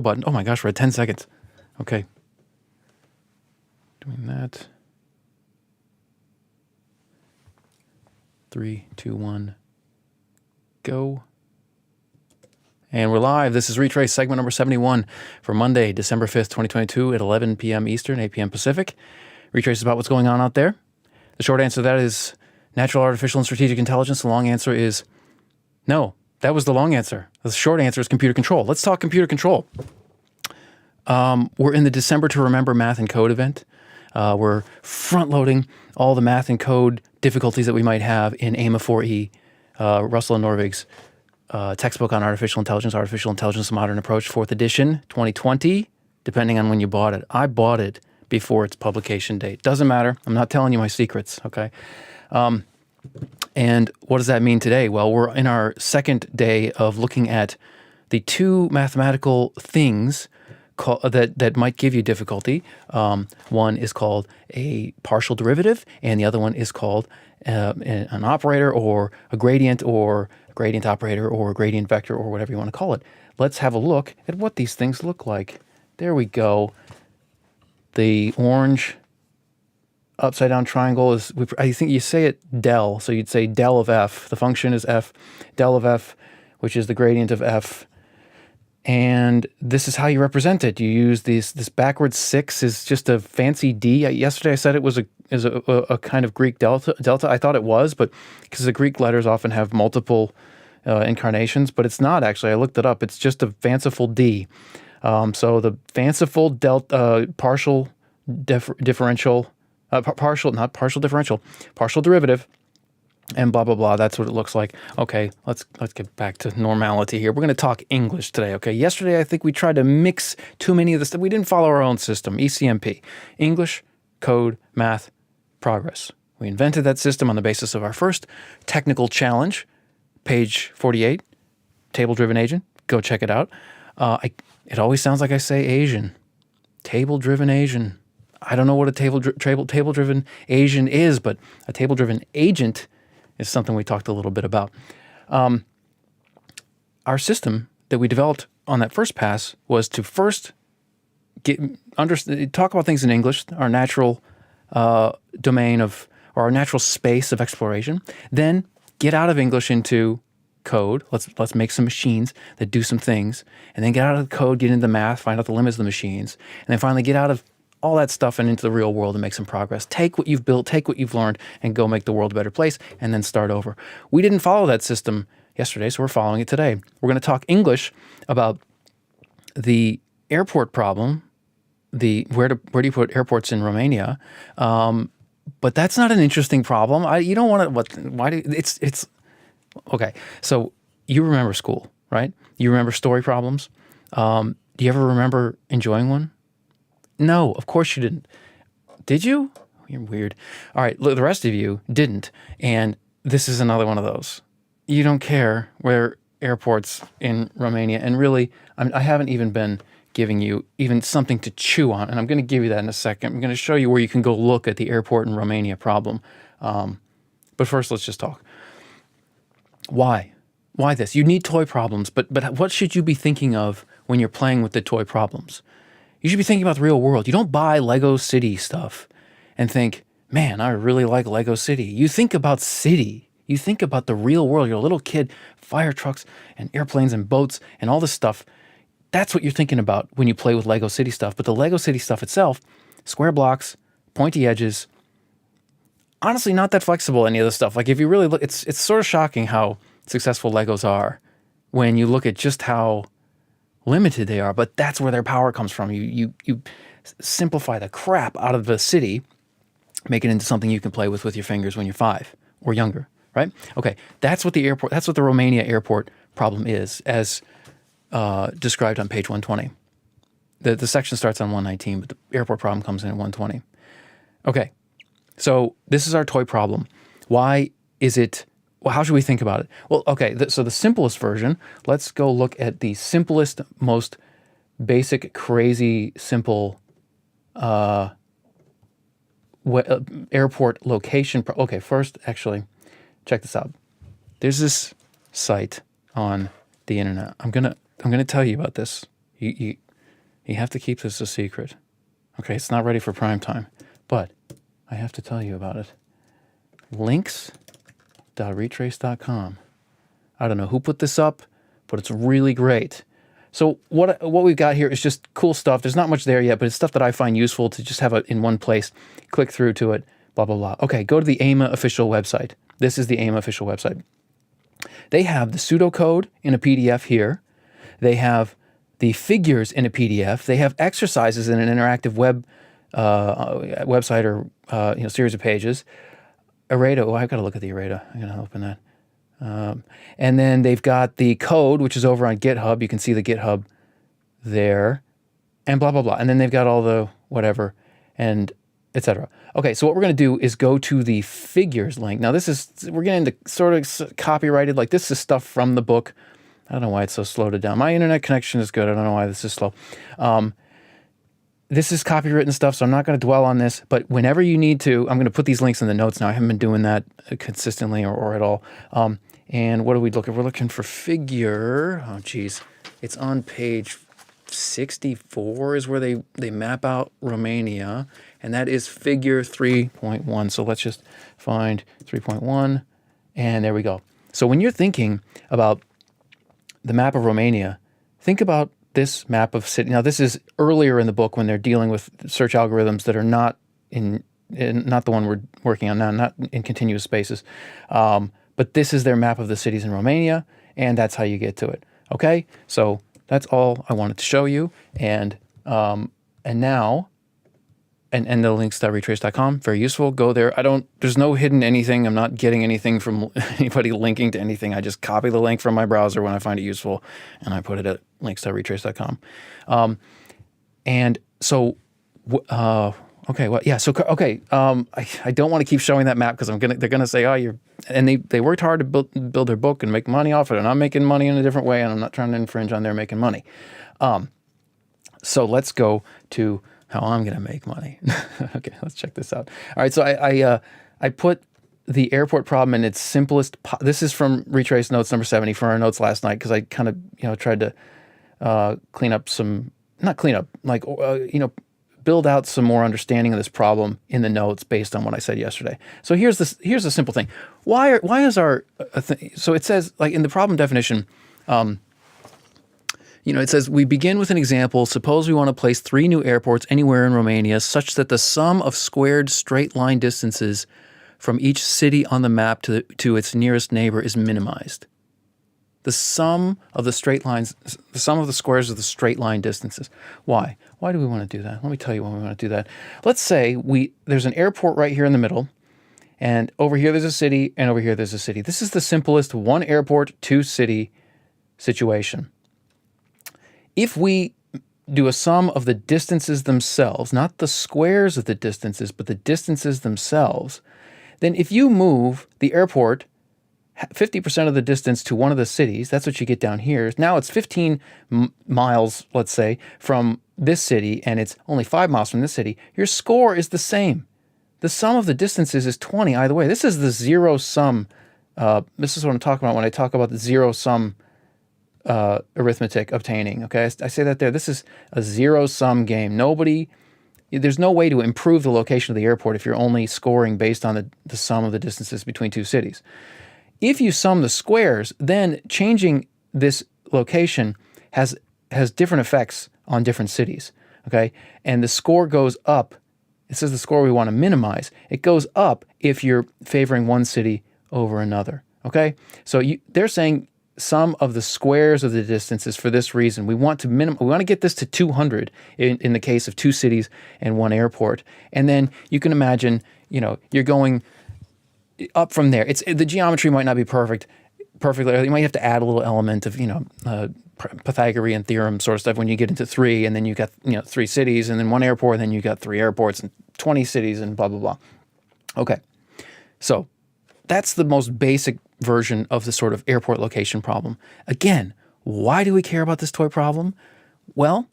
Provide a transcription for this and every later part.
button. Oh my gosh, we're at 10 seconds. Okay. Doing that. 3, 2, 1, go. And we're live. This is Retraice segment number 71 for Monday, December 5th, 2022 at 11 p.m. Eastern, 8 p.m. Pacific. Retraice is about what's going on out there. The short answer to that is natural, artificial, and strategic intelligence. The long answer is no. That was the long answer. The short answer is computer control. Let's talk computer control. We're in the December to Remember Math and Code event. We're front-loading all the math and code difficulties that we might have in AIMA4e, Russell and Norvig's textbook on artificial intelligence, modern approach, 4th edition, 2020, depending on when you bought it. I bought it before its publication date. Doesn't matter. I'm not telling you my secrets, okay? And what does that mean today? Well, we're in our second day of looking at the two mathematical things that might give you difficulty. One is called a partial derivative, and the other one is called an operator or a gradient operator or a gradient vector or whatever you want to call it. Let's have a look at what these things look like. There we go. The orange upside down triangle is, I think you say it del, so you'd say del of f. The function is f, del of f, which is the gradient of f. And this is how you represent it. You use this backwards 6 is just a fancy d. Yesterday I said it was a kind of Greek delta. I thought it was, but because the Greek letters often have multiple incarnations, but it's not actually. I looked it up. It's just a fanciful d. So the fanciful partial differential, partial derivative, and blah, blah, blah. That's what it looks like. Okay, let's get back to normality here. We're going to talk English today, okay? Yesterday, I think we tried to mix too many of the stuff. We didn't follow our own system, ECMP, English, Code, Math, Progress. We invented that system on the basis of our first technical challenge, page 48, table-driven agent. Go check it out. It always sounds like I say Asian. Table-driven Asian. I don't know what a table-driven Asian is, but a table-driven agent is something we talked a little bit about. Our system that we developed on that first pass was to first talk about things in English, our natural domain of, or our natural space of exploration, then get out of English into code. Let's make some machines that do some things, and then get out of the code, get into the math, find out the limits of the machines, and then finally get out of all that stuff and into the real world and make some progress. Take what you've built, take what you've learned, and go make the world a better place, and then start over. We didn't follow that system yesterday, so we're following it today. We're going to talk English about the airport problem, where do you put airports in Romania? But that's not an interesting problem. You don't want to. It's okay. So you remember school, right? You remember story problems. Do you ever remember enjoying one? No, of course you didn't. Did you? You're weird. All right, look, the rest of you didn't, and this is another one of those. You don't care where airports in Romania, and really, I haven't even been giving you even something to chew on, and I'm going to give you that in a second. I'm going to show you where you can go look at the airport in Romania problem. But first, let's just talk. Why? Why this? You need toy problems, but what should you be thinking of when you're playing with the toy problems? You should be thinking about the real world. You don't buy Lego City stuff and think, man, I really like Lego City. You think about city. You think about the real world. You're a little kid, fire trucks and airplanes and boats and all this stuff. That's what you're thinking about when you play with Lego City stuff. But the Lego City stuff itself, square blocks, pointy edges, honestly not that flexible, any of this stuff. Like if you really look, it's sort of shocking how successful Legos are when you look at just how limited they are, but that's where their power comes from. You simplify the crap out of the city, make it into something you can play with your fingers when you're 5 or younger, right? Okay, that's what the Romania airport problem is, as described on page 120. The section starts on 119, but the airport problem comes in at 120. Okay, so this is our toy problem. Why is it? Well, how should we think about it? Well, okay, so the simplest version, let's go look at the simplest, most basic, crazy, simple airport location. Okay, first, actually, check this out. There's this site on the internet. I'm gonna tell you about this. You have to keep this a secret. Okay, it's not ready for prime time, but I have to tell you about it. Links.retrace.com. I don't know who put this up, but it's really great. So what we've got here is just cool stuff. There's not much there yet, but it's stuff that I find useful to just have it in one place. Click through to it, blah, blah, blah. Okay, go to the AIMA official website. This is the AIMA official website. They have the pseudocode in a PDF here. They have the figures in a PDF. They have exercises in an interactive website or series of pages. Errata, oh, I've got to look at the Errata. I'm going to open that. And then they've got the code, which is over on GitHub. You can see the GitHub there, and blah, blah, blah. And then they've got all the whatever, and etc. Okay, so what we're going to do is go to the figures link. Now, we're getting into sort of copyrighted, like this is stuff from the book. I don't know why it's so slow to down. My internet connection is good. I don't know why this is slow. This is copywritten stuff, so I'm not going to dwell on this, but whenever you need to, I'm going to put these links in the notes now. I haven't been doing that consistently or at all. And what are we looking for? We're looking for figure. Oh, geez. It's on page 64 is where they map out Romania, and that is figure 3.1. So let's just find 3.1, and there we go. So when you're thinking about the map of Romania, think about this map of city. Now, this is earlier in the book when they're dealing with search algorithms that are not not the one we're working on now, not in continuous spaces. But this is their map of the cities in Romania, and that's how you get to it. Okay, so that's all I wanted to show you, and now, and the links.retrace.com, very useful. Go there. There's no hidden anything. I'm not getting anything from anybody linking to anything. I just copy the link from my browser when I find it useful, and I put it at links.retrace.com. And so, okay, well, yeah. So, okay, I don't want to keep showing that map because they're gonna say, oh, and they worked hard to build their book and make money off it, and I'm making money in a different way, and I'm not trying to infringe on their making money. So let's go to how I'm gonna make money. Okay, let's check this out. All right, so I put the airport problem in its simplest. This is from Retrace Notes number 70 for our notes last night because I kind of tried to clean up some, not clean up, like build out some more understanding of this problem in the notes based on what I said yesterday. So here's a simple thing. Why is our so it says, like, in the problem definition, it says we begin with an example. Suppose we want to place 3 new airports anywhere in Romania such that the sum of squared straight line distances from each city on the map to its nearest neighbor is minimized. The sum of the straight lines, the sum of the squares of the straight line distances. Why? Why do we want to do that? Let me tell you why we want to do that. Let's say there's an airport right here in the middle, and over here there's a city, and over here there's a city. This is the simplest one airport, 2 city situation. If we do a sum of the distances themselves, not the squares of the distances, but the distances themselves, then if you move the airport 50% of the distance to one of the cities, that's what you get down here. Now it's 15 miles, let's say, from this city, and it's only 5 miles from this city. Your score is the same. The sum of the distances is 20 either way. This is the zero sum. This is what I'm talking about when I talk about the zero sum arithmetic obtaining. Okay, I say that there. This is a zero sum game. There's no way to improve the location of the airport if you're only scoring based on the sum of the distances between 2 cities. If you sum the squares, then changing this location has different effects on different cities, okay? And the score goes up. This is the score we want to minimize. It goes up if you're favoring one city over another, okay? So they're saying sum of the squares of the distances for this reason. We want to get this to 200 in the case of 2 cities and 1 airport. And then you can imagine, you're going up from there. The geometry might not be perfectly. You might have to add a little element of Pythagorean theorem sort of stuff when you get into 3, and then you got 3 cities, and then 1 airport, and then you got 3 airports and 20 cities and blah blah blah. Okay, so that's the most basic version of the sort of airport location problem. Again, why do we care about this toy problem? Well,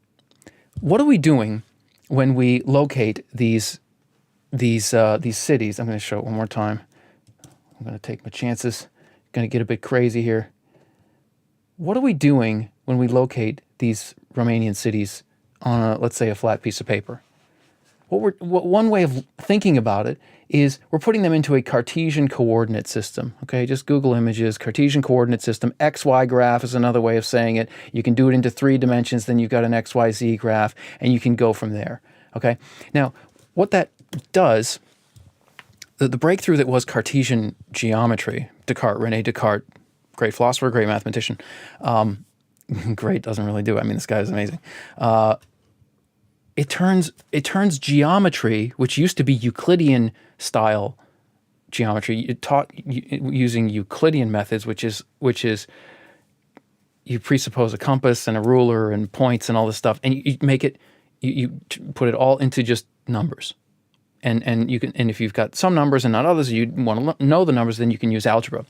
what are we doing when we locate these cities? I'm going to show it one more time. I'm going to take my chances. Going to get a bit crazy here. What are we doing when we locate these Romanian cities on a, let's say, a flat piece of paper. One way of thinking about it is we're putting them into a Cartesian coordinate system. Okay, just Google images, Cartesian coordinate system. XY graph is another way of saying it. You can do it into 3 dimensions, then you've got an XYZ graph, and you can go from there. Okay, now what that does, the breakthrough that was Cartesian geometry, René Descartes, great philosopher, great mathematician. Great doesn't really do it. I mean, this guy is amazing. It turns geometry, which used to be Euclidean style geometry, taught using Euclidean methods, which is you presuppose a compass and a ruler and points and all this stuff, and you make it, you put it all into just numbers, and you can, and if you've got some numbers and not others, you want to know the numbers, then you can use algebra.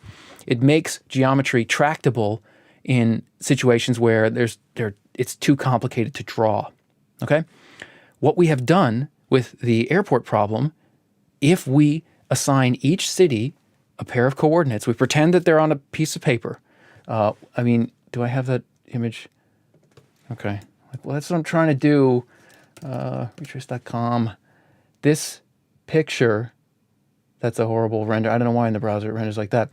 It makes geometry tractable in situations where it's too complicated to draw. Okay. What we have done with the airport problem, if we assign each city a pair of coordinates, we pretend that they're on a piece of paper. I mean, do I have that image? Okay. Well, that's what I'm trying to do. Retraice.com. This picture, that's a horrible render. I don't know why in the browser it renders like that.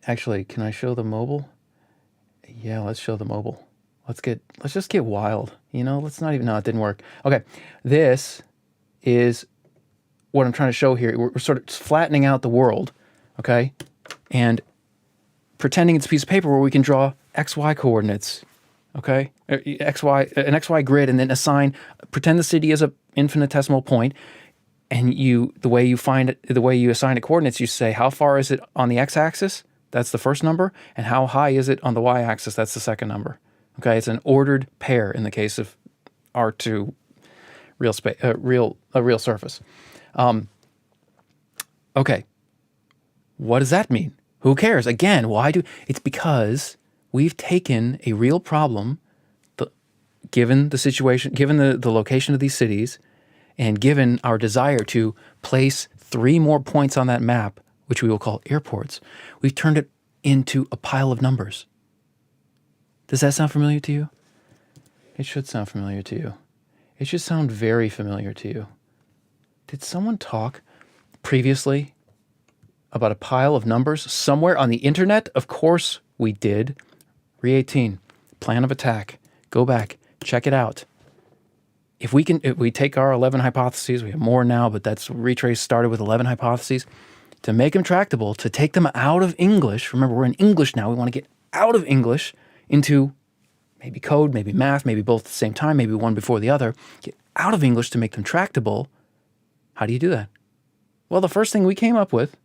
Actually, can I show the mobile? Yeah, let's show the mobile. Let's just get wild. Let's not even, no, it didn't work. Okay, this is what I'm trying to show here. We're sort of flattening out the world, okay? And pretending it's a piece of paper where we can draw XY coordinates, okay? An XY grid, and then pretend the city is an infinitesimal point, and the way you assign it coordinates, you say, how far is it on the x-axis? That's the first number. And how high is it on the y-axis? That's the second number. Okay, it's an ordered pair in the case of R2 a real surface. Okay, what does that mean? Who cares? Again, it's because we've taken a real problem, given the situation, given the location of these cities, and given our desire to place 3 more points on that map, which we will call airports, we've turned it into a pile of numbers. Does that sound familiar to you? It should sound familiar to you. It should sound very familiar to you. Did someone talk previously about a pile of numbers somewhere on the internet? Of course we did. Re71, plan of attack. Go back, check it out. If we take our 11 hypotheses, we have more now, but Retraice started with 11 hypotheses, to make them tractable, to take them out of English. Remember, we're in English now. We want to get out of English into maybe code, maybe math, maybe both at the same time, maybe one before the other. Get out of English to make them tractable. How do you do that? Well, the first thing we came up with,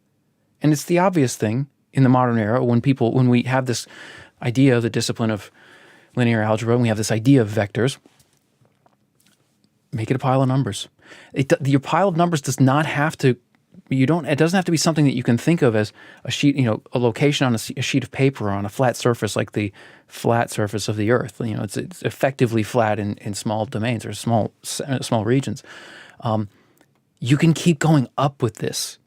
and it's the obvious thing in the modern era, when we have this idea of the discipline of linear algebra, and we have this idea of vectors, make it a pile of numbers. Your pile of numbers does not have to, it doesn't have to be something that you can think of as a sheet, a location on a sheet of paper or on a flat surface like the flat surface of the Earth. It's effectively flat in small domains or small regions. You can keep going up with this.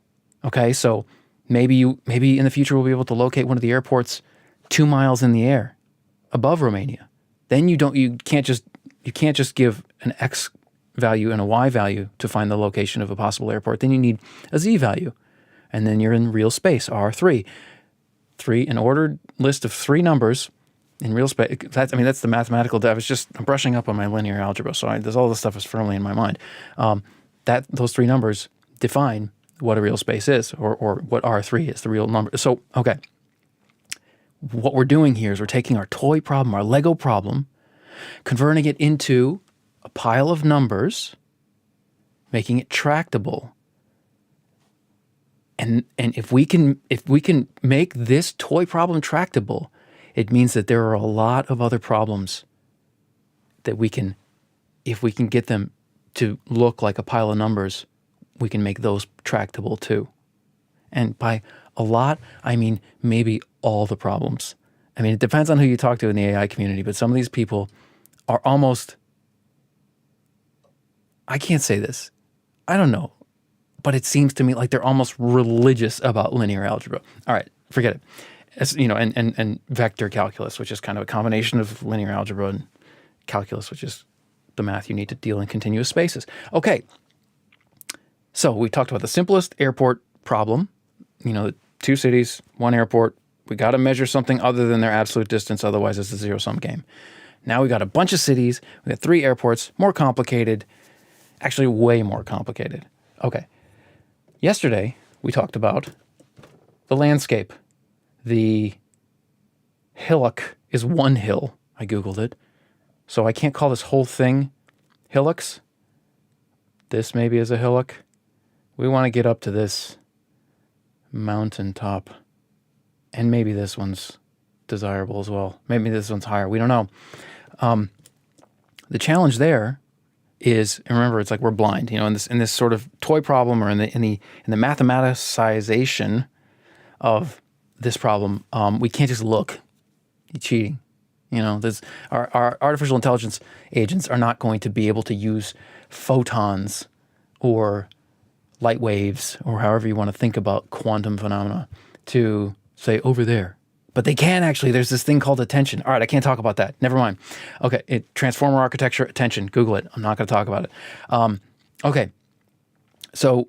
Okay, so maybe in the future we'll be able to locate one of the airports 2 miles in the air above Romania. Then you can't just give an X value and a Y value to find the location of a possible airport. Then you need a Z value. And then you're in real space, R3. An ordered list of 3 numbers in real space. That's the mathematical depth. I'm brushing up on my linear algebra, so all this stuff is firmly in my mind. Those 3 numbers define what a real space is, or what R3 is, the real number. So, okay. What we're doing here is we're taking our toy problem, our Lego problem, converting it into a pile of numbers, making it tractable. And if we can make this toy problem tractable, it means that there are a lot of other problems that if we can get them to look like a pile of numbers, we can make those tractable too. And by a lot, I mean maybe all the problems. It depends on who you talk to in the AI community, but some of these people are almost, I can't say this, I don't know, but it seems to me like they're almost religious about linear algebra. All right, forget it. And vector calculus, which is kind of a combination of linear algebra calculus, which is the math you need to deal in continuous spaces. Okay, so we talked about the simplest airport problem. You know, 2 cities, 1 airport. We got to measure something other than their absolute distance, otherwise it's a zero-sum game. Now we got a bunch of cities, we got 3 airports, more complicated, actually way more complicated. Okay, yesterday we talked about the landscape. The hillock is 1 hill. I Googled it. So I can't call this whole thing hillocks. This maybe is a hillock. We want to get up to this mountaintop. And maybe this one's desirable as well. Maybe this one's higher. We don't know. The challenge there is, and remember, it's like we're blind. You know, in this sort of toy problem, or in the mathematicization of this problem, we can't just look. You're cheating. You know, our artificial intelligence agents are not going to be able to use photons or light waves, or however you want to think about quantum phenomena, to say over there. But they can actually. There's this thing called attention. All right, I can't talk about that. Never mind. Okay, transformer architecture, attention. Google it. I'm not going to talk about it. Okay, so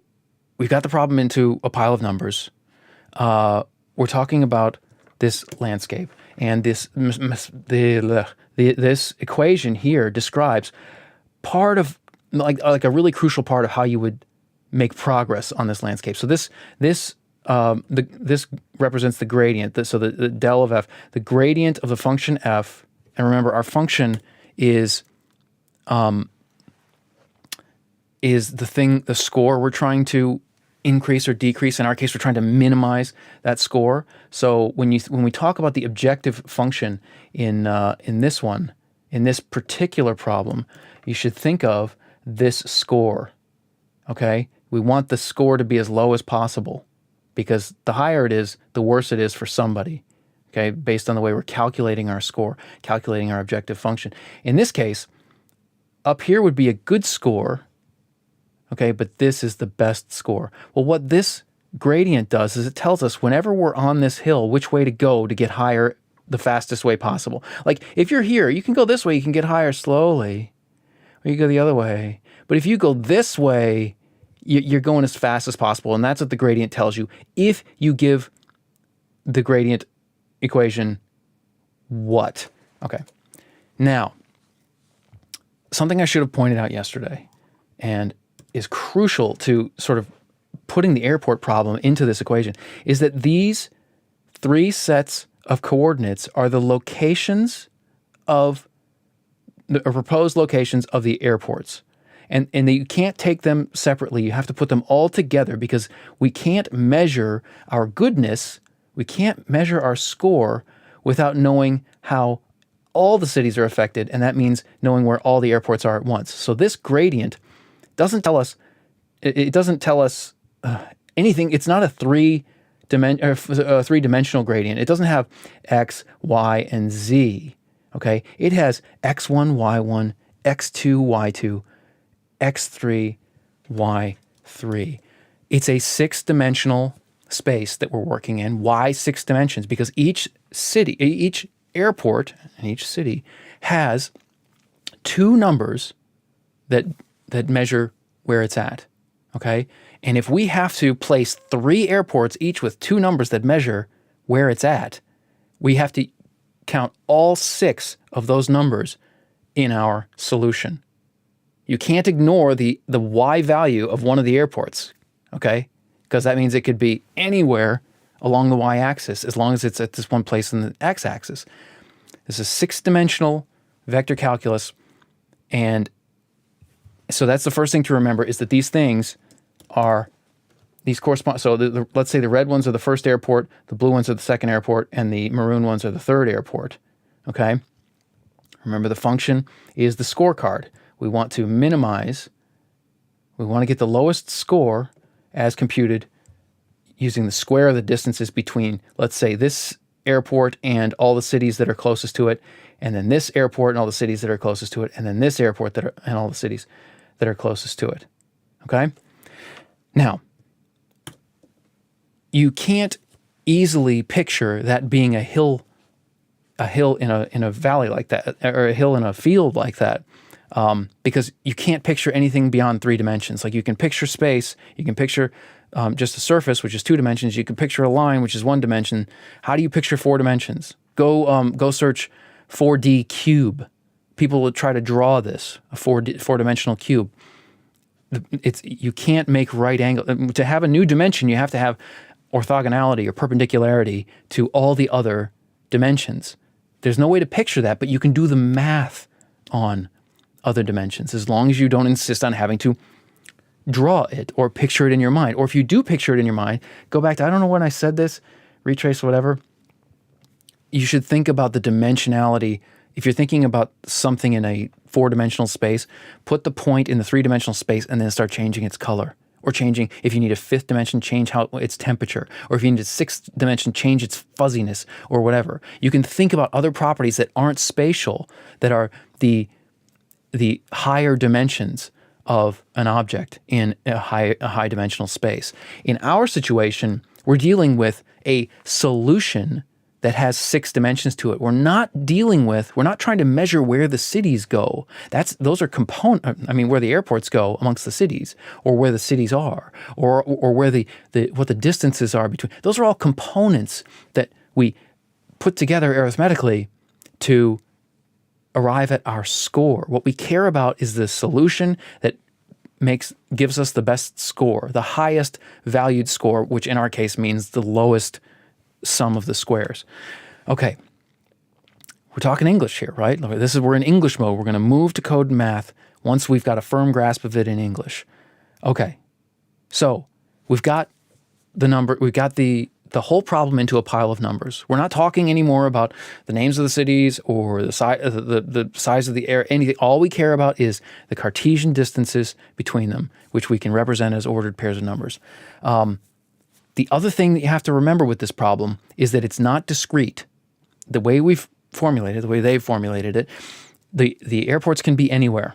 we've got the problem into a pile of numbers. We're talking about this landscape, and this equation here describes part of like a really crucial part of how you would make progress on this landscape. So this represents the gradient. So the del of f, the gradient of the function f, and remember our function is the score we're trying to increase or decrease. In our case, we're trying to minimize that score. So when we talk about the objective function in this particular problem, you should think of this score. Okay, we want the score to be as low as possible, because the higher it is, the worse it is for somebody, okay, based on the way we're calculating our score, calculating our objective function. In this case, up here would be a good score, okay, but this is the best score. Well, what this gradient does is it tells us whenever we're on this hill, which way to go to get higher the fastest way possible. Like if you're here, you can go this way, you can get higher slowly, or you go the other way. But if you go this way, you're going as fast as possible, and that's what the gradient tells you. If you give the gradient equation what? Okay. Now, something I should have pointed out yesterday, and is crucial to sort of putting the airport problem into this equation, is that these 3 sets of coordinates are the locations of the proposed locations of the airports. And you can't take them separately. You have to put them all together, because we can't measure our goodness, we can't measure our score without knowing how all the cities are affected, and that means knowing where all the airports are at once. So this gradient doesn't tell us, anything. It's not a three-dimensional gradient. It doesn't have x, y, and z. Okay, it has x1, y1, x2, y2, x3, y3. It's a 6-dimensional space that we're working in. Why 6 dimensions? Because each city, each airport, and each city has 2 numbers that measure where it's at. Okay, and if we have to place 3 airports, each with 2 numbers that measure where it's at, we have to count all 6 of those numbers in our solution. You can't ignore the y value of one of the airports, okay? Because that means it could be anywhere along the y-axis as long as it's at this one place in the x-axis. This is 6-dimensional vector calculus, and so that's the first thing to remember, is that these things are, these correspond, so let's say the red ones are the first airport, the blue ones are the second airport, and the maroon ones are the third airport, okay? Remember, the function is the scorecard. We want to minimize, we want to get the lowest score as computed using the square of the distances between, let's say, this airport and all the cities that are closest to it, and then this airport and all the cities that are closest to it, and then this airport and all the cities that are closest to it, okay? Now, you can't easily picture that being a hill a hill in a valley like that, or a hill in a field like that, because you can't picture anything beyond 3 dimensions. Like you can picture space, you can picture just a surface, which is 2 dimensions. You can picture a line, which is 1 dimension. How do you picture 4 dimensions? Go search 4D cube. People would try to draw this, a 4-dimensional cube. You can't make right angle. To have a new dimension, you have to have orthogonality or perpendicularity to all the other dimensions. There's no way to picture that, but you can do the math on other dimensions as long as you don't insist on having to draw it or picture it in your mind. Or if you do picture it in your mind, go back to, I don't know when I said this, Retraice, whatever. You should think about the dimensionality. If you're thinking about something in a 4-dimensional space, put the point in the 3-dimensional space and then start changing its color. Or changing, if you need a 5th dimension, change how its temperature. Or if you need a 6th dimension, change its fuzziness or whatever. You can think about other properties that aren't spatial, that are the higher dimensions of an object in a high dimensional space. In our situation, we're dealing with a solution that has 6 dimensions to it. We're not trying to measure where the cities go. Those are where the airports go amongst the cities, or where the cities are, or where what the distances are between. Those are all components that we put together arithmetically to arrive at our score. What we care about is the solution that gives us the best score, the highest valued score, which in our case means the lowest sum of the squares. Okay, we're talking English here, right? We're in English mode. We're going to move to code and math once we've got a firm grasp of it in English. Okay, so we've got the whole problem into a pile of numbers. We're not talking anymore about the names of the cities or the size of the air, anything. All we care about is the Cartesian distances between them, which we can represent as ordered pairs of numbers. The other thing that you have to remember with this problem is that it's not discrete. The way they've formulated it, the airports can be anywhere.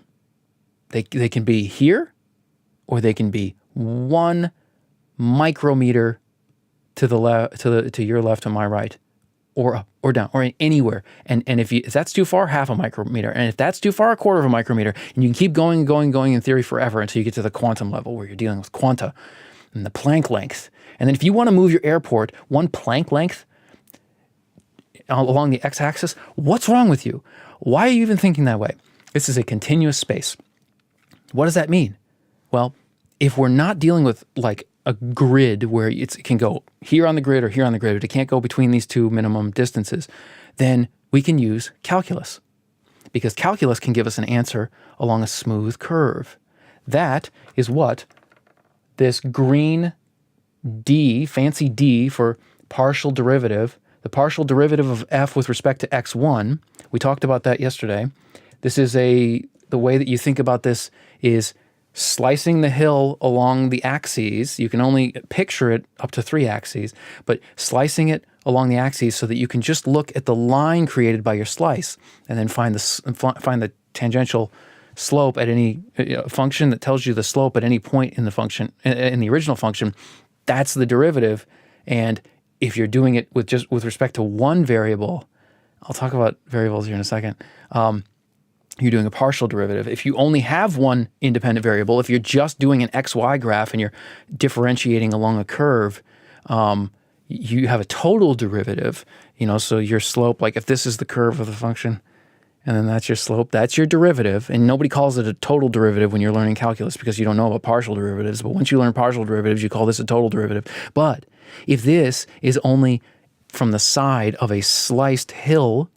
They can be here, or they can be 1 micrometer to your left and my right, or up or down, or anywhere. And if that's too far, 0.5 micrometer. And if that's too far, 1/4 micrometer. And you can keep going in theory forever until you get to the quantum level where you're dealing with quanta and the Planck length. And then if you want to move your airport 1 Planck length along the x-axis, what's wrong with you? Why are you even thinking that way? This is a continuous space. What does that mean? Well, if we're not dealing with like a grid where it can go here on the grid or here on the grid, but it can't go between these 2 minimum distances, then we can use calculus, because calculus can give us an answer along a smooth curve. That is what this green D, fancy D for partial derivative, the partial derivative of f with respect to x1. We talked about that yesterday. This is the way that you think about this is slicing the hill along the axes. You can only picture it up to 3 axes, but slicing it along the axes so that you can just look at the line created by your slice and then find the tangential slope at any function that tells you the slope at any point in the function, in the original function. That's the derivative. And if you're doing it with respect to 1 variable, I'll talk about variables here in a second, you're doing a partial derivative. If you only have 1 independent variable, if you're just doing an xy graph and you're differentiating along a curve, you have a total derivative, so your slope, like if this is the curve of the function, and then that's your slope, that's your derivative. And nobody calls it a total derivative when you're learning calculus because you don't know about partial derivatives. But once you learn partial derivatives, you call this a total derivative. But if this is only from the side of a sliced hill,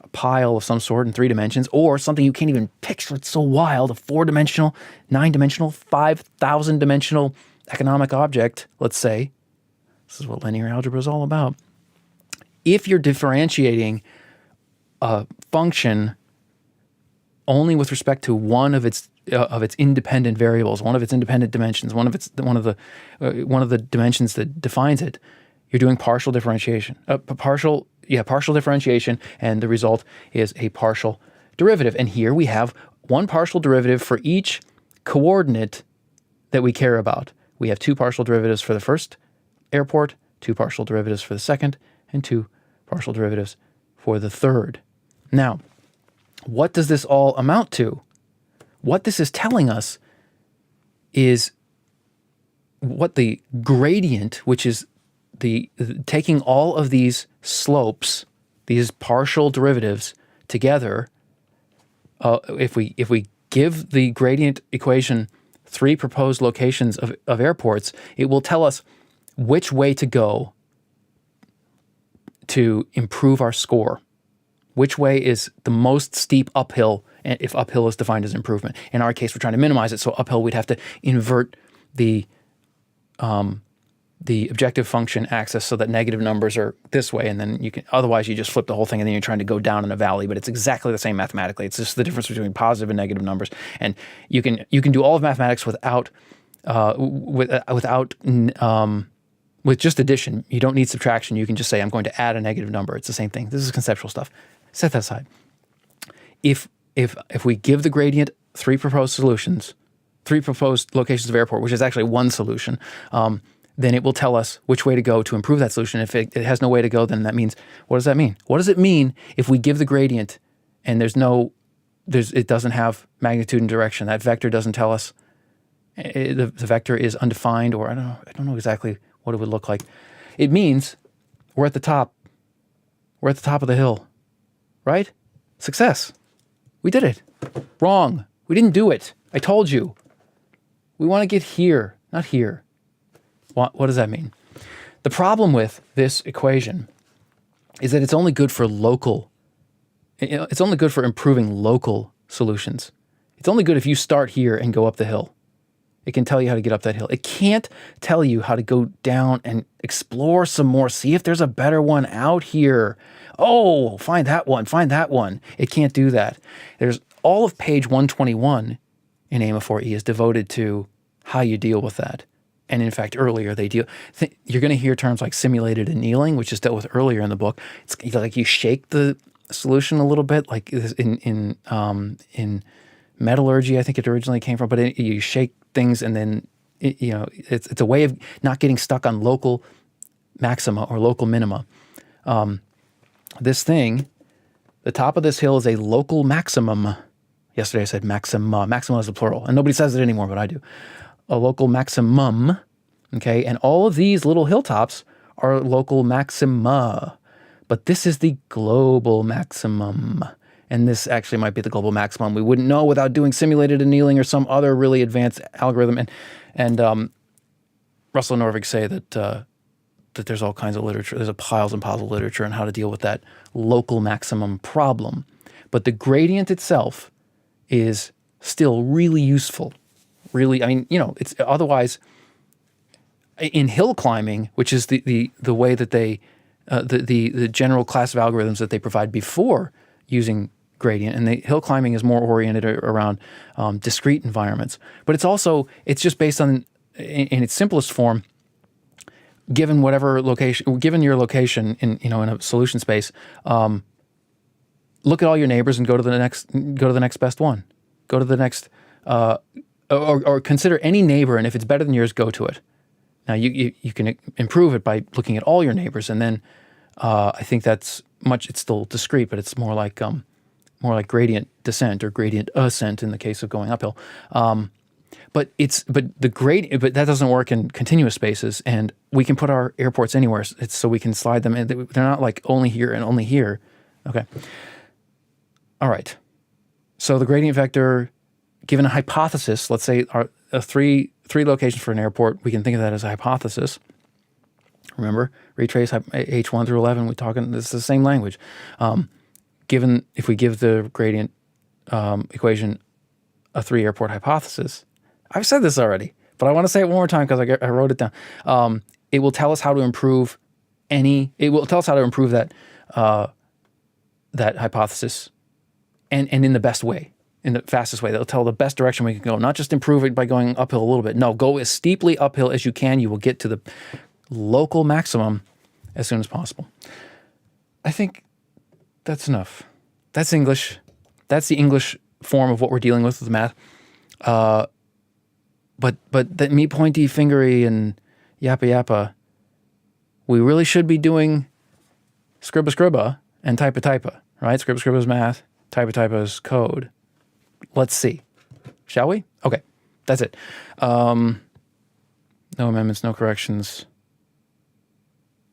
a pile of some sort in 3 dimensions, or something you can't even picture, it's so wild, a 4-dimensional, 9-dimensional, 5,000-dimensional economic object, let's say, this is what linear algebra is all about. If you're differentiating a function only with respect to one of its independent variables, one of its independent dimensions, one of the dimensions that defines it, you're doing partial differentiation. Partial differentiation, and the result is a partial derivative. And here we have 1 partial derivative for each coordinate that we care about. We have 2 partial derivatives for the first airport, 2 partial derivatives for the second, and 2 partial derivatives for the third. Now, what does this all amount to? What this is telling us is what the gradient, which is the taking all of these slopes, these partial derivatives together, if we give the gradient equation 3 proposed locations of airports, it will tell us which way to go to improve our score. Which way is the most steep uphill, and if uphill is defined as improvement. In our case, we're trying to minimize it, so uphill we'd have to invert the objective function axis so that negative numbers are this way, and then otherwise you just flip the whole thing and then you're trying to go down in a valley, but it's exactly the same mathematically. It's just the difference between positive and negative numbers. And you can do all of mathematics with just addition. You don't need subtraction. You can just say, I'm going to add a negative number. It's the same thing. This is conceptual stuff. Set that aside. If we give the gradient 3 proposed solutions, 3 proposed locations of airport, which is actually 1 solution, then it will tell us which way to go to improve that solution. If it has no way to go, then that means, what does that mean? What does it mean if we give the gradient and it doesn't have magnitude and direction? That vector doesn't tell us, the vector is undefined, or I don't know exactly what it would look like. It means we're at the top. We're at the top of the hill, right? Success. We did it. Wrong. We didn't do it. I told you. We want to get here, not here. What does that mean? The problem with this equation is that it's only good for it's only good for improving local solutions. It's only good if you start here and go up the hill. It can tell you how to get up that hill. It can't tell you how to go down and explore some more, see if there's a better one out here. Oh, find that one, find that one. It can't do that. There's all of page 121 in AIMA4e is devoted to how you deal with that. And in fact, earlier you're going to hear terms like simulated annealing, which is dealt with earlier in the book. It's like you shake the solution a little bit, like in metallurgy, I think it originally came from. But you shake things, and then it's a way of not getting stuck on local maxima or local minima. This thing, the top of this hill is a local maximum. Yesterday I said maxima. Maxima is a plural, and nobody says it anymore, but I do. A local maximum, okay? And all of these little hilltops are local maxima. But this is the global maximum. And this actually might be the global maximum. We wouldn't know without doing simulated annealing or some other really advanced algorithm. And Russell and Norvig say that there's all kinds of literature. There's piles and piles of literature on how to deal with that local maximum problem. But the gradient itself is still really useful. Really, I mean, it's otherwise in hill climbing, which is the way that they the general class of algorithms that they provide before using gradient, and the hill climbing is more oriented around discrete environments. But it's just based on, in its simplest form, given whatever location, given your location in a solution space, look at all your neighbors and go to the next best one. Go to the next. Or consider any neighbor, and if it's better than yours, go to it. Now you can improve it by looking at all your neighbors, and then I think it's still discrete, but it's more like gradient descent or gradient ascent in the case of going uphill. But that doesn't work in continuous spaces, and we can put our airports anywhere. So we can slide them in. They're not like only here and only here. Okay. All right. So the gradient vector, given a hypothesis, let's say three locations for an airport, we can think of that as a hypothesis. Remember, retrace H1 through 11, this is the same language. If we give the gradient equation a 3 airport hypothesis, I've said this already, but I want to say it one more time because I wrote it down. It will tell us how to improve that hypothesis and in the best way. In the fastest way. They'll tell the best direction we can go, not just improve it by going uphill a little bit. No, go as steeply uphill as you can. You will get to the local maximum as soon as possible. I think that's enough. That's English. That's the English form of what we're dealing with math. But that me pointy fingery and yappa yappa, we really should be doing scribba scribba and typa, right? Scribble is math, typa is code. Let's see. Shall we? Okay, that's it. No amendments, no corrections.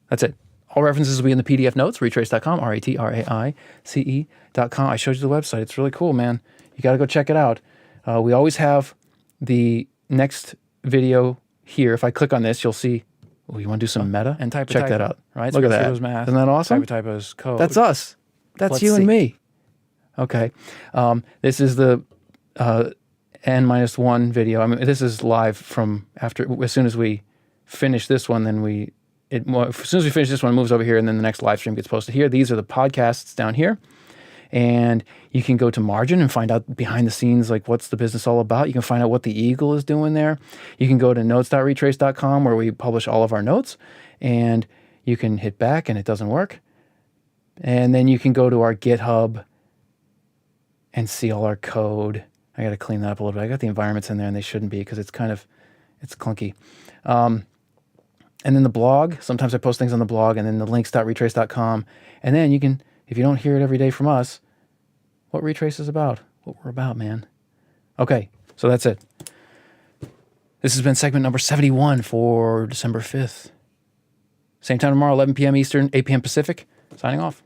That's it. All references will be in the PDF notes, retraice.com, retraice.com. I showed you the website. It's really cool, man. You got to go check it out. We always have the next video here. If I click on this, you'll see, oh, you want to do some meta? And check that out, right? Look at that. Math, isn't that awesome? Typa is code. That's us. That's you and me. Okay. This is the N-1 video. I mean, this is live from after, as soon as we finish this one, then as soon as we finish this one, it moves over here, and then the next live stream gets posted here. These are the podcasts down here. And you can go to Margin and find out behind the scenes, like what's the business all about. You can find out what the Eagle is doing there. You can go to notes.retraice.com where we publish all of our notes, and you can hit back and it doesn't work. And then you can go to our GitHub and see all our code. I got to clean that up a little bit. I got the environments in there and they shouldn't be because it's clunky. And then the blog, sometimes I post things on the blog, and then the links.retraice.com. And then you can, if you don't hear it every day from us, what Retraice is about, what we're about, man. Okay, so that's it. This has been segment number 71 for December 5th. Same time tomorrow, 11 p.m. Eastern, 8 p.m. Pacific. Signing off.